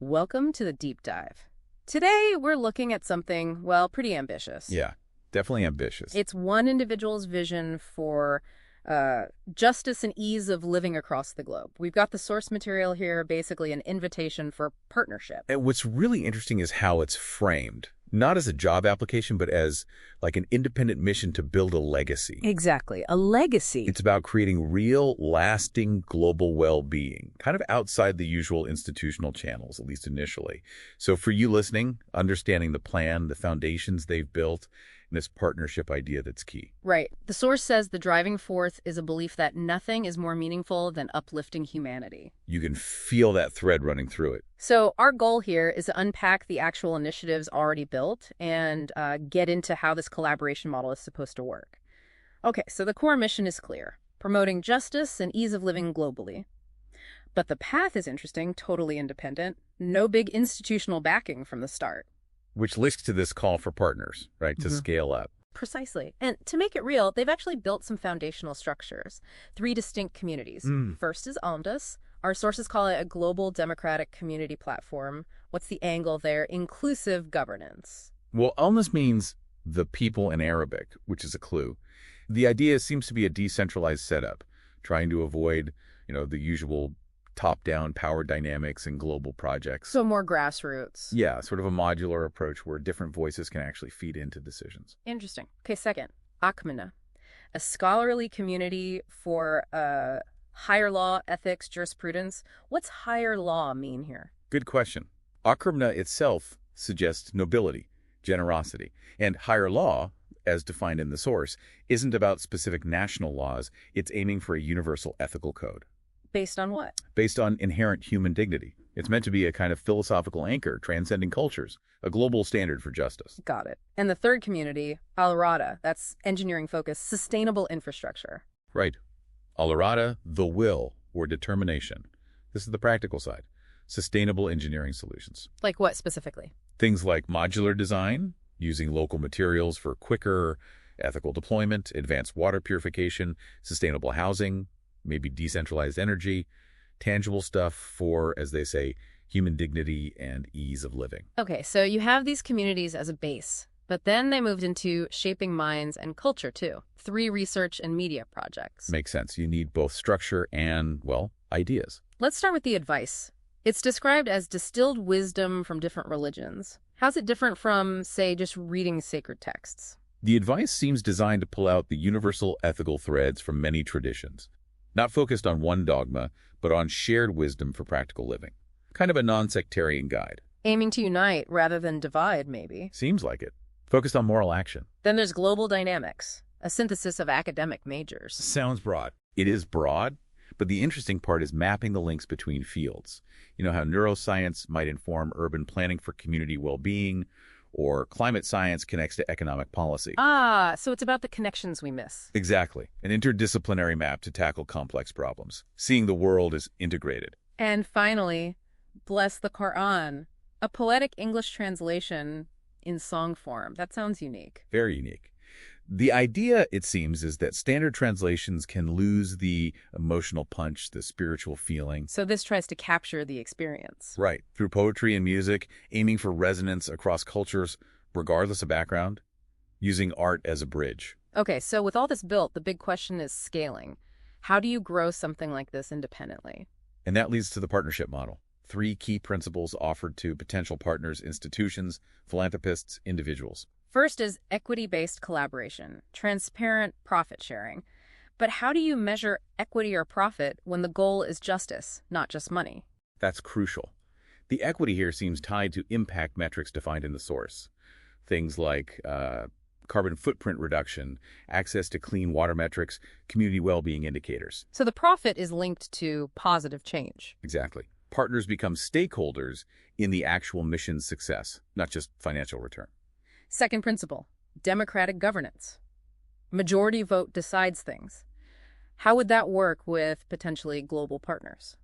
Welcome to the deep dive. Today, we're looking at something, well, pretty ambitious. Yeah, definitely ambitious. It's one individual's vision for justice and ease of living across the globe. We've got the source material here, basically an invitation for partnership. And what's really interesting is how it's framed, not as a job application, but as like an independent mission to build a legacy. Exactly, a legacy. It's about creating real, lasting global well-being, kind of outside the usual institutional channels, at least initially. So for you listening, understanding the plan, the foundations they've built, and this partnership idea that's key. Right. The source says the driving force is a belief that nothing is more meaningful than uplifting humanity. You can feel that thread running through it. So our goal here is to unpack the actual initiatives already built and get into how this collaboration model is supposed to work. Okay, so the core mission is clear: promoting justice and ease of living globally. But the path is interesting, totally independent. No big institutional backing from the start. Which links to this call for partners, right, to scale up. Precisely. And to make it real, they've actually built some foundational structures. 3 distinct communities. First is Alnas. Our sources call it a global democratic community platform. What's the angle there? Inclusive governance. Well, Alnas means the people in Arabic, which is a clue. The idea seems to be a decentralized setup, trying to avoid, the usual top-down power dynamics in global projects. So more grassroots. Yeah, sort of a modular approach where different voices can actually feed into decisions. Interesting. Okay, second, Akrmna, a scholarly community for higher law, ethics, jurisprudence. What's higher law mean here? Good question. Akrmna itself suggests nobility, generosity, and higher law, as defined in the source, isn't about specific national laws. It's aiming for a universal ethical code. Based on what? Based on inherent human dignity. It's meant to be a kind of philosophical anchor, transcending cultures, a global standard for justice. Got it. And the third community, Alirada, that's engineering-focused, sustainable infrastructure. Right. Alirada, the will, or determination. This is the practical side. Sustainable engineering solutions. Like what specifically? Things like modular design, using local materials for quicker, ethical deployment, advanced water purification, sustainable housing, maybe decentralized energy, tangible stuff for, as they say, human dignity and ease of living. Okay, so you have these communities as a base, but then they moved into shaping minds and culture too. 3 research and media projects. Makes sense. You need both structure and, well, ideas. Let's start with the advice. It's described as distilled wisdom from different religions. How's it different from, say, just reading sacred texts? The advice seems designed to pull out the universal ethical threads from many traditions. Not focused on one dogma, but on shared wisdom for practical living. Kind of a non-sectarian guide. Aiming to unite rather than divide, maybe. Seems like it. Focused on moral action. Then there's global dynamics, a synthesis of academic majors. Sounds broad. It is broad, but the interesting part is mapping the links between fields. You know how neuroscience might inform urban planning for community well-being, or climate science connects to economic policy. Ah, so it's about the connections we miss. Exactly. An interdisciplinary map to tackle complex problems. Seeing the world as integrated. And finally, bless the Quran, a poetic English translation in song form. That sounds unique. Very unique. The idea, it seems, is that standard translations can lose the emotional punch, the spiritual feeling. So this tries to capture the experience. Right. Through poetry and music, aiming for resonance across cultures, regardless of background, using art as a bridge. Okay, so with all this built, the big question is scaling. How do you grow something like this independently? And that leads to the partnership model. 3 key principles offered to potential partners, institutions, philanthropists, individuals. First is equity-based collaboration, transparent profit sharing. But how do you measure equity or profit when the goal is justice, not just money? That's crucial. The equity here seems tied to impact metrics defined in the source. Things like carbon footprint reduction, access to clean water metrics, community well-being indicators. So the profit is linked to positive change. Exactly. Partners become stakeholders in the actual mission's success, not just financial return. Second principle, democratic governance. Majority vote decides things. How would that work with potentially global partners?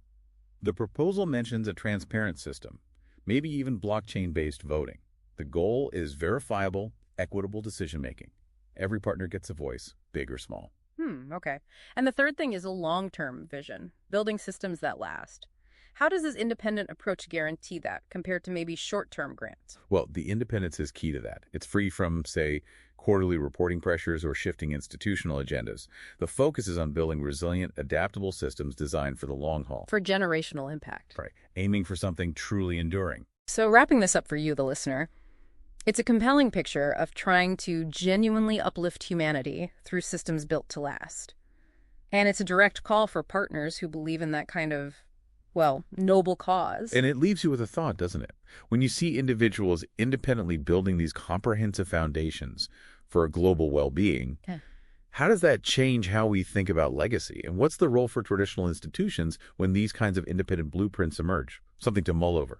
The proposal mentions a transparent system, maybe even blockchain-based voting. The goal is verifiable, equitable decision-making. Every partner gets a voice, big or small. Okay. And the third thing is a long-term vision, building systems that last. How does this independent approach guarantee that compared to maybe short-term grants? Well, the independence is key to that. It's free from, say, quarterly reporting pressures or shifting institutional agendas. The focus is on building resilient, adaptable systems designed for the long haul. For generational impact. Right. Aiming for something truly enduring. So wrapping this up for you, the listener, it's a compelling picture of trying to genuinely uplift humanity through systems built to last. And it's a direct call for partners who believe in that kind of, well, noble cause. And it leaves you with a thought, doesn't it? When you see individuals independently building these comprehensive foundations for a global well-being, Yeah. how does that change how we think about legacy? And what's the role for traditional institutions when these kinds of independent blueprints emerge? Something to mull over.